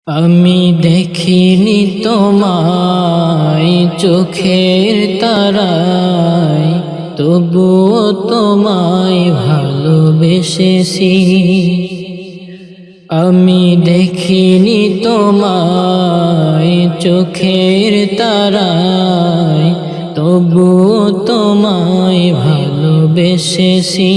আমি দেখিনি তোমায় চোখের তারায়, তবুও তোমায় ভালোবেসেছি। আমি দেখিনি তোমায় চোখের তারায়, তবুও তোমায় ভালোবেসেছি।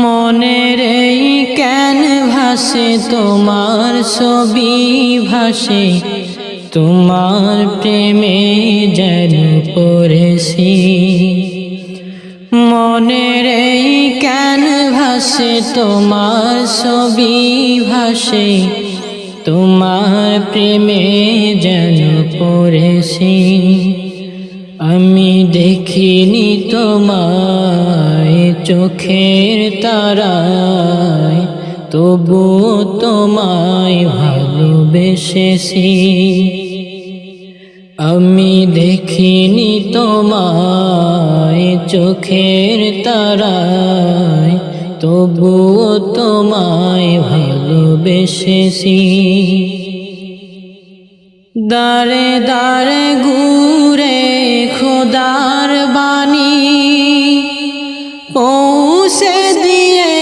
মনের এই ক্যানভাসে তোমার ছবি ভাসে, তোমার প্রেমে যেন পড়েছি। মনের এই ক্যানভাসে তোমার ছবি ভাসে, তোমার প্রেমে যেন পড়েছি। আমি দেখিনি তোমায় চোখের তারায়, তবুও তোমায় ভালোবেসেছি। আমি দেখিনি তোমায় চোখের তারায়, তবুও তোমায় ভালোবেসেছি। দারে দারে ঘুরে খোদার বাণী পৌঁছে দিয়ে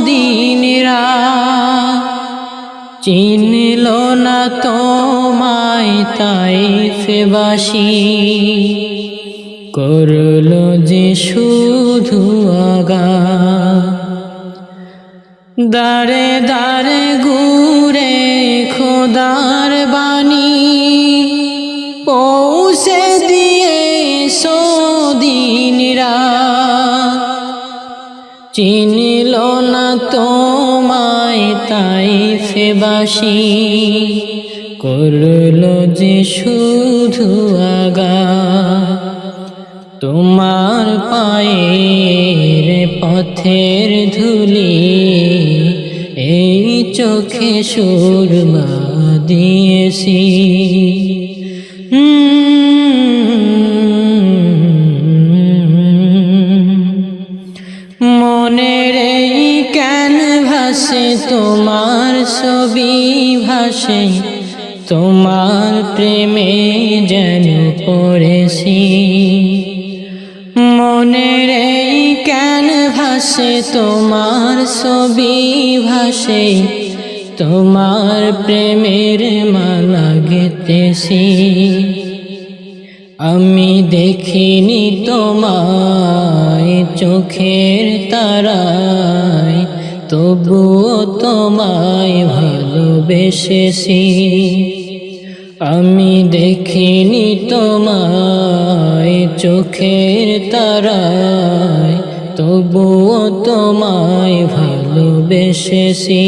দিন রাত, চিনল না তোমায় তাইফবাসী, করল যে শুধু আঘাত। দারে দারে ঘুরে খোদার বাণী পৌঁছে দিয়ে দিন রাত, চিনল না তোমায় তাইফবাসী, করল যে শুধু আঘাত। তোমার পায়ের পথের ধুলি এই চোখে সুরমা দিয়েছি। মনের এই ক্যানভাসে তোমার ছবি ভাসে, তোমার প্রেমে যেন পড়েছি। মনের এই ক্যানভাসে তোমার ছবি ভাসে, তোমার প্রেমের মালা গেঁথেছি। আমি দেখিনি তোমায় চোখের তারায়, তবুও তোমায় ভালোবেসেছি। আমি দেখিনি তোমায় চোখের তারায়, তবুও তোমায় ভালোবেসেছি।